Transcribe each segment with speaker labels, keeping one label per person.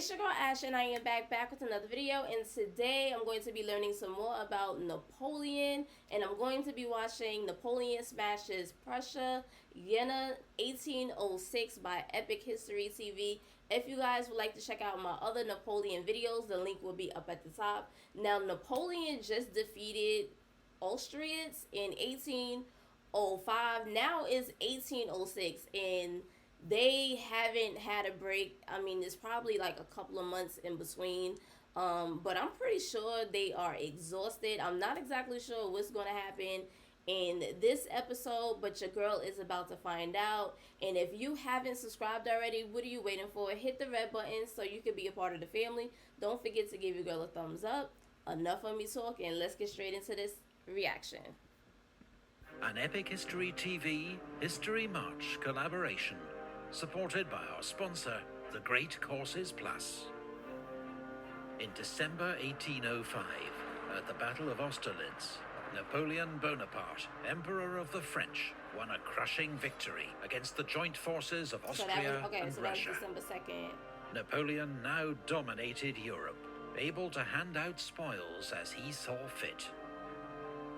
Speaker 1: It's your girl Ash and I am back with another video, and today I'm going to be learning some more about Napoleon, and I'm going to be watching Napoleon Smashes Prussia, Jena 1806 by Epic History TV. If you guys would like to check out my other Napoleon videos, the link will be up at the top. Now, Napoleon just defeated Austerlitz in 1805. Now is 1806, and they haven't had a break. I mean, it's probably like a couple of months in between. But I'm pretty sure they are exhausted. I'm not exactly sure what's going to happen in this episode, but your girl is about to find out. And if you haven't subscribed already, what are you waiting for? Hit the red button so you can be a part of the family. Don't forget to give your girl a thumbs up. Enough of me talking. Let's get straight into this reaction.
Speaker 2: An Epic History TV History March collaboration, supported by our sponsor, The Great Courses Plus. In December 1805, at the Battle of Austerlitz, Napoleon Bonaparte, Emperor of the French, won a crushing victory against the joint forces of Austria and Russia.
Speaker 1: That was December 2nd.
Speaker 2: Napoleon now dominated Europe, able to hand out spoils as he saw fit.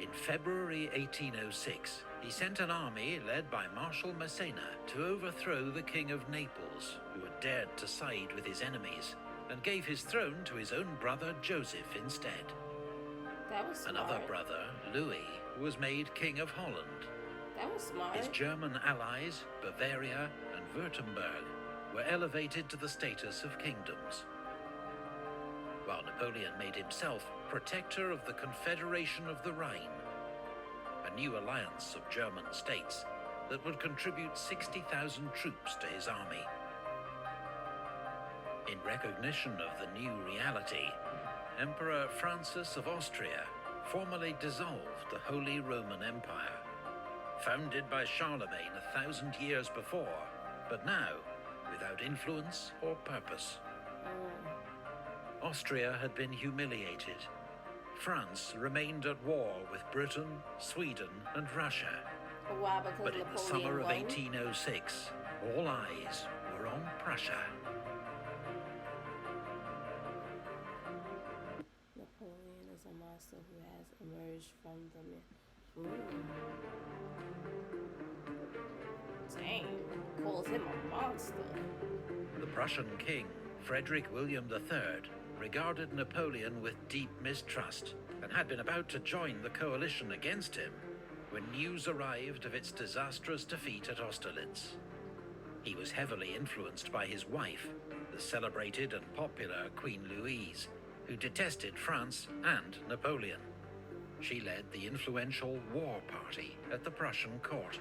Speaker 2: In February 1806, he sent an army led by Marshal Massena to overthrow the King of Naples, who had dared to side with his enemies, and gave his throne to his own brother Joseph instead.
Speaker 1: That was smart.
Speaker 2: Another brother, Louis, was made King of Holland.
Speaker 1: That was smart.
Speaker 2: His German allies, Bavaria and Württemberg, were elevated to the status of kingdoms, while Napoleon made himself protector of the Confederation of the Rhine, a new alliance of German states that would contribute 60,000 troops to his army. In recognition of the new reality, Emperor Francis of Austria formally dissolved the Holy Roman Empire, founded by Charlemagne 1,000 years before, but now without influence or purpose. Austria had been humiliated. France remained at war with Britain, Sweden, and Russia.
Speaker 1: Why? Because
Speaker 2: But in the
Speaker 1: Napoleon
Speaker 2: summer of
Speaker 1: won?
Speaker 2: 1806, all eyes were on Prussia.
Speaker 1: Napoleon is a monster who has emerged from the... Dang, calls him a monster.
Speaker 2: The Prussian king, Frederick William III, regarded Napoleon with deep mistrust and had been about to join the coalition against him when news arrived of its disastrous defeat at Austerlitz. He was heavily influenced by his wife, the celebrated and popular Queen Louise, who detested France and Napoleon. She led the influential War Party at the Prussian court.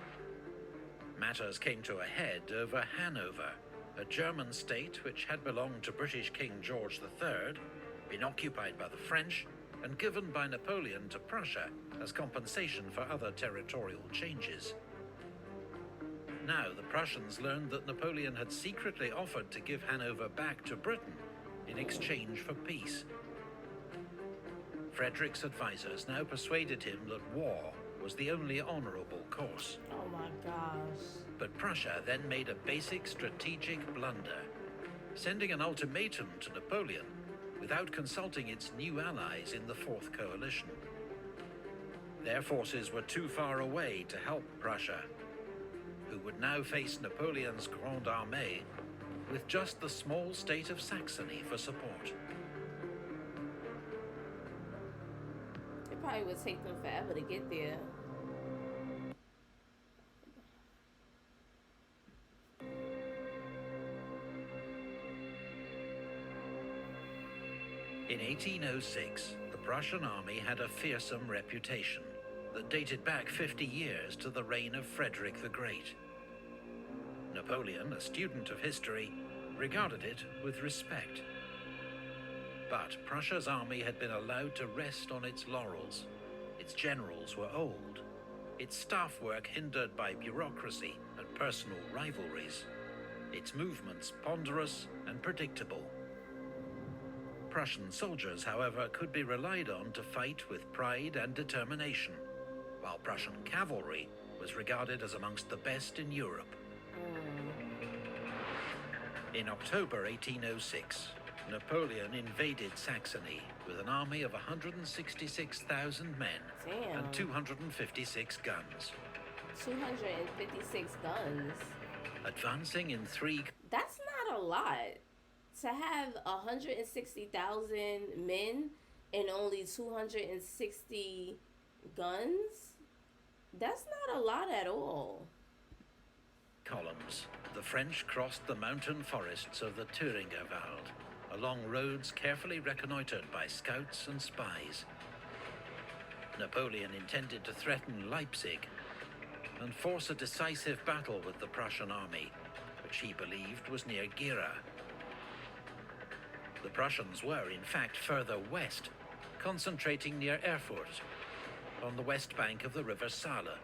Speaker 2: Matters came to a head over Hanover, a German state which had belonged to British King George III, been occupied by the French, and given by Napoleon to Prussia as compensation for other territorial changes. Now the Prussians learned that Napoleon had secretly offered to give Hanover back to Britain in exchange for peace. Frederick's advisors now persuaded him that war was the only honorable course.
Speaker 1: Oh my gosh.
Speaker 2: But Prussia then made a basic strategic blunder, sending an ultimatum to Napoleon without consulting its new allies in the Fourth Coalition. Their forces were too far away to help Prussia, who would now face Napoleon's Grande Armée with just the small state of Saxony for support.
Speaker 1: It probably would take them forever to get there.
Speaker 2: In 1806, the Prussian army had a fearsome reputation that dated back 50 years to the reign of Frederick the Great. Napoleon, a student of history, regarded it with respect. But Prussia's army had been allowed to rest on its laurels. Its generals were old, its staff work hindered by bureaucracy and personal rivalries, its movements ponderous and predictable. Prussian soldiers, however, could be relied on to fight with pride and determination, while Prussian cavalry was regarded as amongst the best in Europe. In October 1806, Napoleon invaded Saxony with an army of 166,000 men
Speaker 1: Damn.
Speaker 2: and 256 guns.
Speaker 1: 256 guns.
Speaker 2: Advancing in three...
Speaker 1: That's not a lot. To have 160,000 men and only 260 guns, that's not a lot at all.
Speaker 2: columns, the French crossed the mountain forests of the Thüringer Wald, along roads carefully reconnoitred by scouts and spies. Napoleon intended to threaten Leipzig and force a decisive battle with the Prussian army, which he believed was near Gera. The Prussians were, in fact, further west, concentrating near Erfurt, on the west bank of the river Saale.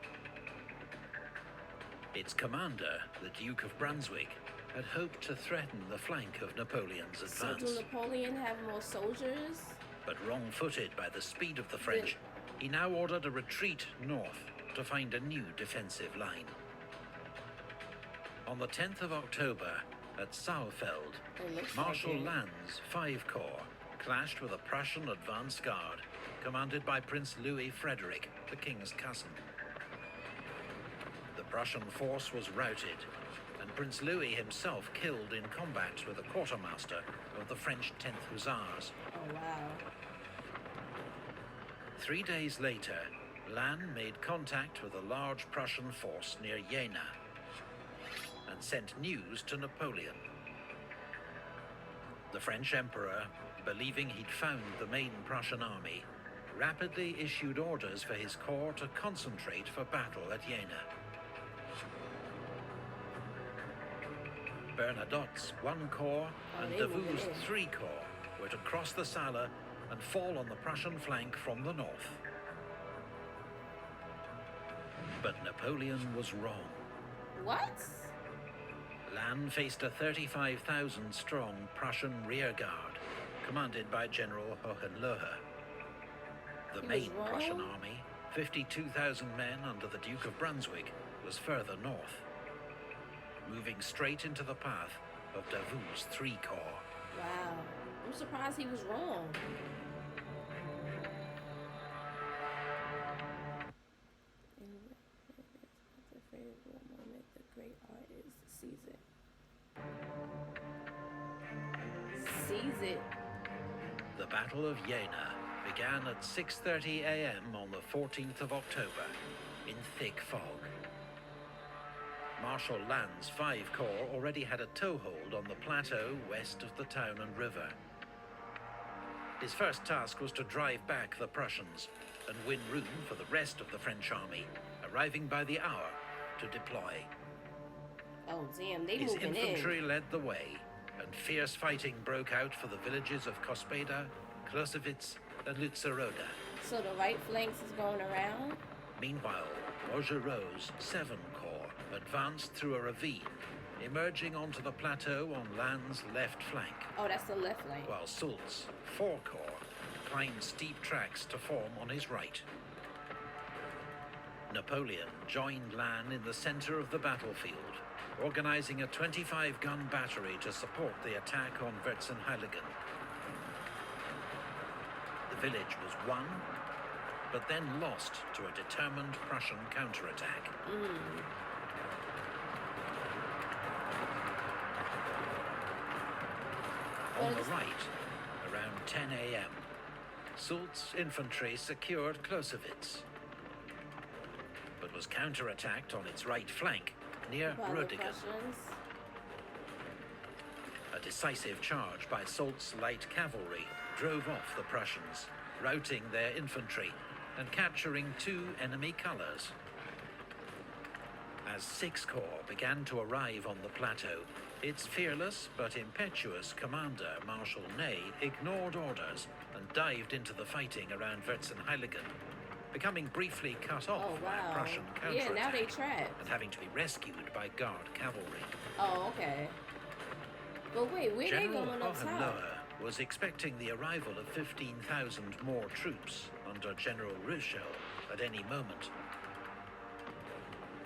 Speaker 2: Its commander, the Duke of Brunswick, had hoped to threaten the flank of Napoleon's advance.
Speaker 1: So do Napoleon have more soldiers?
Speaker 2: But wrong-footed by the speed of the French, he now ordered a retreat north to find a new defensive line. On the 10th of October, at Saalfeld, Marshal Lannes' 5 Corps clashed with a Prussian advance guard, commanded by Prince Louis Frederick, the king's cousin. The Prussian force was routed, and Prince Louis himself killed in combat with a quartermaster of the French 10th Hussars.
Speaker 1: Oh, wow.
Speaker 2: 3 days later, Lannes made contact with a large Prussian force near Jena and sent news to Napoleon. The French emperor, believing he'd found the main Prussian army, rapidly issued orders for his corps to concentrate for battle at Jena. Bernadotte's 1 Corps and Davout's 3 Corps were to cross the Saale and fall on the Prussian flank from the north. But Napoleon was wrong.
Speaker 1: What?
Speaker 2: Lannes faced a 35,000-strong Prussian rearguard, commanded by General Hohenlohe. The main Prussian army, 52,000 men under the Duke of Brunswick, was further north, moving straight into the path of Davout's 3 Corps.
Speaker 1: Wow. I'm surprised he was wrong. The great artist sees it. Sees it.
Speaker 2: The Battle of Jena began at 6:30 a.m. on the 14th of October, in thick fog. Marshal Lannes' 5 Corps already had a toehold on the plateau west of the town and river. His first task was to drive back the Prussians and win room for the rest of the French army, arriving by the hour to deploy.
Speaker 1: Oh, damn, they
Speaker 2: His
Speaker 1: moving
Speaker 2: infantry
Speaker 1: in.
Speaker 2: led the way, and fierce fighting broke out for the villages of Cospeda, Closewitz, and Lützeroda.
Speaker 1: So the right flanks is going around?
Speaker 2: Meanwhile, Augereau's 7 Corps advanced through a ravine, emerging onto the plateau on Lannes' left flank,
Speaker 1: Oh, that's the left flank.
Speaker 2: while Soult's 4 Corps climbed steep tracks to form on his right. Napoleon joined Lannes in the center of the battlefield, organizing a 25-gun battery to support the attack on Vierzehnheiligen. The village was won, but then lost to a determined Prussian counterattack. On the right, around 10 a.m., Soult's infantry secured Closewitz, but was counterattacked on its right flank near
Speaker 1: By the
Speaker 2: Rödigen.
Speaker 1: Prussians.
Speaker 2: A decisive charge by Soult's light cavalry drove off the Prussians, routing their infantry and capturing 2 enemy colors. As 6 Corps began to arrive on the plateau, its fearless but impetuous commander, Marshal Ney, ignored orders and dived into the fighting around Vierzehnheiligen, becoming briefly cut off
Speaker 1: Oh,
Speaker 2: by
Speaker 1: wow.
Speaker 2: a Prussian
Speaker 1: Yeah,
Speaker 2: counterattack
Speaker 1: now they trapped.
Speaker 2: and having to be rescued by Guard cavalry.
Speaker 1: Oh, okay. But wait, where
Speaker 2: General
Speaker 1: they going up top?
Speaker 2: Hohenlohe was expecting the arrival of 15,000 more troops under General Ruchel at any moment.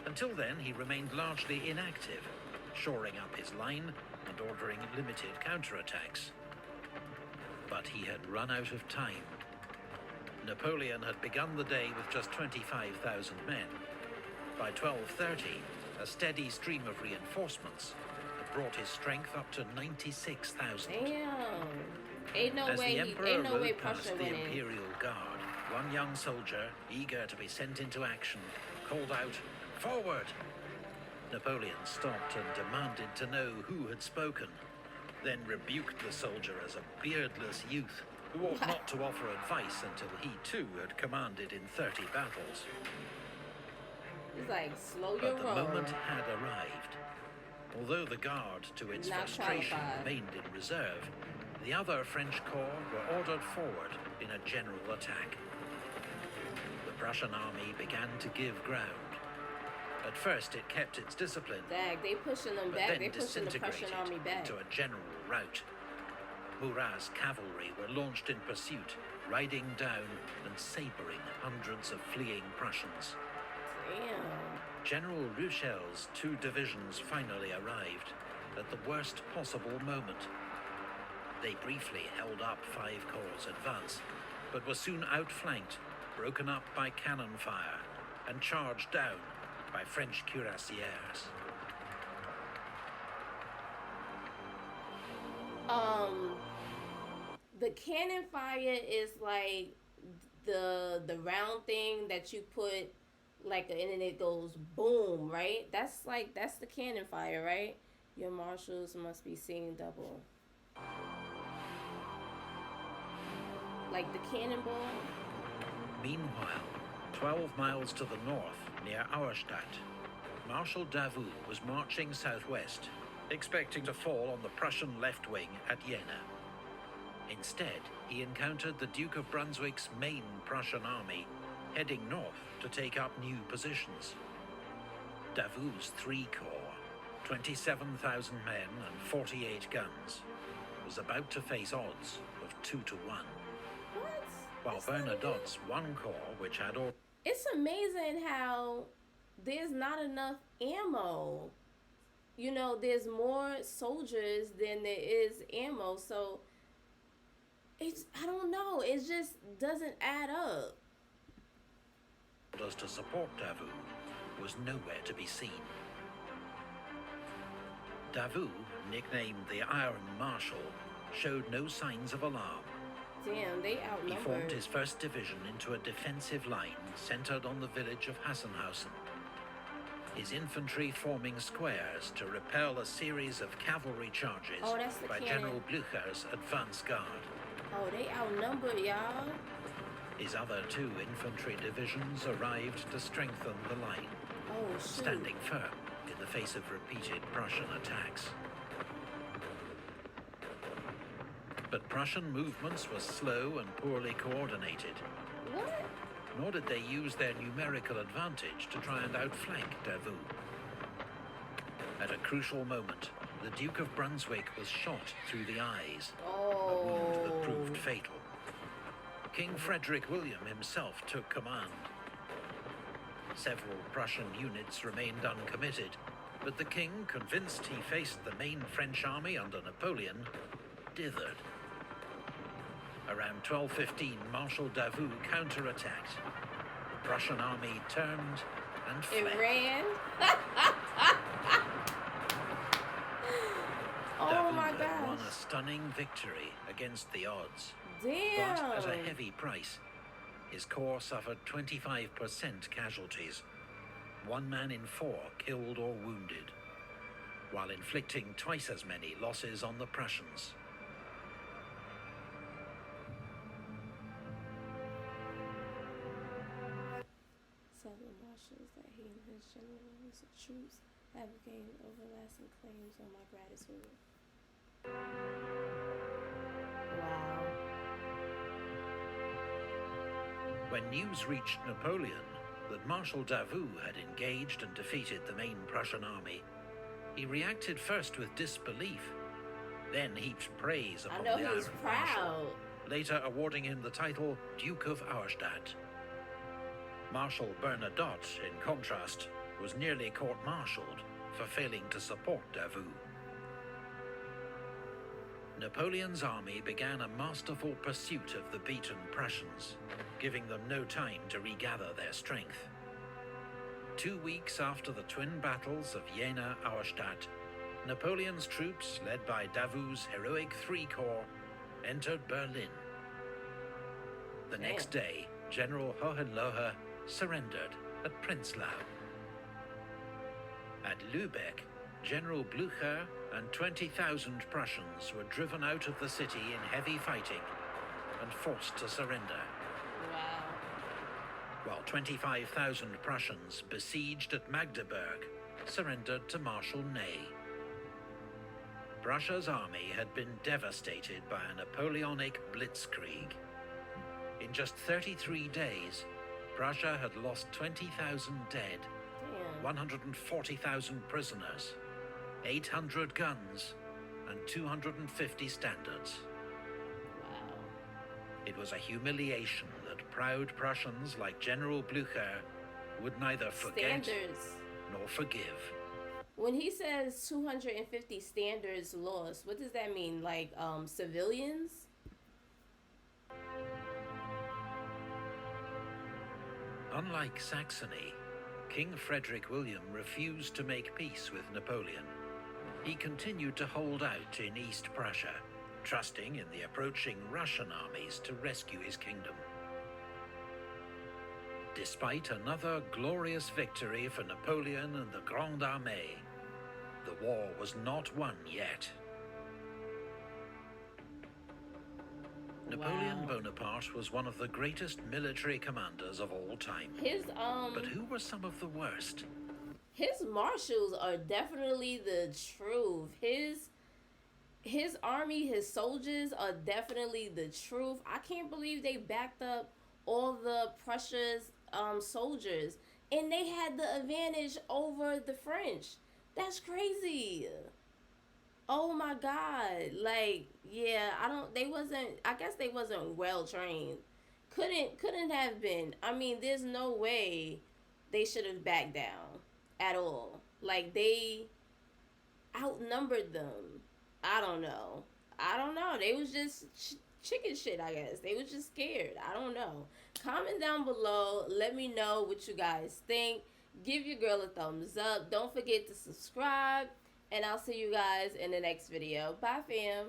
Speaker 2: Until then, he remained largely inactive, shoring up his line and ordering limited counterattacks. But he had run out of time. Napoleon had begun the day with just 25,000 men. By 12:30, a steady stream of reinforcements had brought his strength up to 96,000.
Speaker 1: Damn. Ain't no
Speaker 2: As
Speaker 1: way
Speaker 2: the Emperor rode past
Speaker 1: Prussia
Speaker 2: the
Speaker 1: winning.
Speaker 2: Imperial Guard, one young soldier, eager to be sent into action, called out, "Forward!" Napoleon stopped and demanded to know who had spoken, then rebuked the soldier as a beardless youth who ought not to offer advice until he too had commanded in 30 battles.
Speaker 1: He's like, slow your
Speaker 2: But the
Speaker 1: roll.
Speaker 2: moment had arrived. Although the Guard, to its
Speaker 1: Not
Speaker 2: frustration,
Speaker 1: qualified.
Speaker 2: remained in reserve, the other French corps were ordered forward in a general attack. The Prussian army began to give ground. At first it kept its discipline,
Speaker 1: Dag, they pushing them
Speaker 2: but
Speaker 1: back.
Speaker 2: then
Speaker 1: They pushing the
Speaker 2: disintegrated
Speaker 1: Prussian army back.
Speaker 2: into a general rout. Murat's cavalry were launched in pursuit, riding down and sabering hundreds of fleeing Prussians.
Speaker 1: Damn.
Speaker 2: General Ruchel's 2 divisions finally arrived at the worst possible moment. They briefly held up 5 corps' advance, but were soon outflanked, broken up by cannon fire, and charged down by French cuirassiers.
Speaker 1: The cannon fire is like the round thing that you put like and then it goes boom, right? That's the cannon fire, right? Your marshals must be seeing double. Like the cannonball.
Speaker 2: Meanwhile, 12 miles to the north, near Auerstedt, Marshal Davout was marching southwest, expecting to fall on the Prussian left wing at Jena. Instead, he encountered the Duke of Brunswick's main Prussian army, heading north to take up new positions. Davout's 3 corps, 27,000 men and 48 guns, was about to face odds of 2 to 1.
Speaker 1: What?
Speaker 2: While
Speaker 1: That's not even-
Speaker 2: Bernadotte's 1 corps, which had all...
Speaker 1: It's amazing how there's not enough ammo. You know, there's more soldiers than there is ammo, so I don't know. It just doesn't add up.
Speaker 2: orders to support Davout was nowhere to be seen. Davout, nicknamed the Iron Marshal, showed no signs of alarm.
Speaker 1: Damn, they
Speaker 2: He
Speaker 1: outnumbered.
Speaker 2: formed his first division into a defensive line centered on the village of Hassenhausen. His infantry forming squares to repel a series of cavalry charges
Speaker 1: Oh, that's the
Speaker 2: by
Speaker 1: cannon.
Speaker 2: General Blücher's advance guard.
Speaker 1: Oh, they outnumbered, y'all.
Speaker 2: His other 2 infantry divisions arrived to strengthen the line,
Speaker 1: Oh, shoot.
Speaker 2: standing firm in the face of repeated Prussian attacks. But Prussian movements were slow and poorly coordinated,
Speaker 1: What?
Speaker 2: nor did they use their numerical advantage to try and outflank Davout. At a crucial moment, the Duke of Brunswick was shot through the eyes, a wound that proved fatal. King Frederick William himself took command. Several Prussian units remained uncommitted, but the king, convinced he faced the main French army under Napoleon, dithered. Around 12:15, Marshal Davout counterattacked. The Prussian army turned and
Speaker 1: It
Speaker 2: fled.
Speaker 1: ran. Oh
Speaker 2: Davout
Speaker 1: my
Speaker 2: had won
Speaker 1: gosh.
Speaker 2: a stunning victory against the odds.
Speaker 1: Damn.
Speaker 2: But at a heavy price, his corps suffered 25% casualties, 1 man in 4 killed or wounded, while inflicting twice as many losses on the Prussians.
Speaker 1: Southern marshals that he and his generals and troops have gained everlasting claims on my gratitude. Wow.
Speaker 2: When news reached Napoleon that Marshal Davout had engaged and defeated the main Prussian army, he reacted first with disbelief, then heaped praise
Speaker 1: I
Speaker 2: upon
Speaker 1: know
Speaker 2: the
Speaker 1: he was
Speaker 2: Iron Marshal,
Speaker 1: proud.
Speaker 2: later awarding him the title Duke of Auerstedt. Marshal Bernadotte, in contrast, was nearly court-martialed for failing to support Davout. Napoleon's army began a masterful pursuit of the beaten Prussians, giving them no time to regather their strength. 2 weeks after the twin battles of Jena, Auerstedt, Napoleon's troops, led by Davout's heroic III Corps, entered Berlin. The next day, General Hohenlohe surrendered at Prenzlau. At Lübeck, General Blücher and 20,000 Prussians were driven out of the city in heavy fighting and forced to surrender.
Speaker 1: Wow.
Speaker 2: While 25,000 Prussians besieged at Magdeburg surrendered to Marshal Ney. Prussia's army had been devastated by a Napoleonic blitzkrieg. In just 33 days, Prussia had lost 20,000 dead, 140,000 prisoners, 800 guns, and 250 standards.
Speaker 1: Wow.
Speaker 2: It was a humiliation that proud Prussians like General Blücher would neither forget nor forgive.
Speaker 1: When he says 250 standards lost, what does that mean? Like civilians?
Speaker 2: Unlike Saxony, King Frederick William refused to make peace with Napoleon. He continued to hold out in East Prussia, trusting in the approaching Russian armies to rescue his kingdom. Despite another glorious victory for Napoleon and the Grande Armée, the war was not won yet. Napoleon Bonaparte was one of the greatest military commanders of all time. But who were some of the worst?
Speaker 1: His marshals are definitely the truth. His army, his soldiers are definitely the truth. I can't believe they backed up all the Prussia's soldiers, and they had the advantage over the French. That's crazy. Oh my God. Like, yeah, I guess they wasn't well trained. Couldn't have been. I mean, there's no way they should have backed down at all. Like, they outnumbered them. I don't know. They was just chicken shit, I guess. They was just scared. I don't know. Comment down below. Let me know what you guys think. Give your girl a thumbs up. Don't forget to subscribe. And I'll see you guys in the next video. Bye, fam.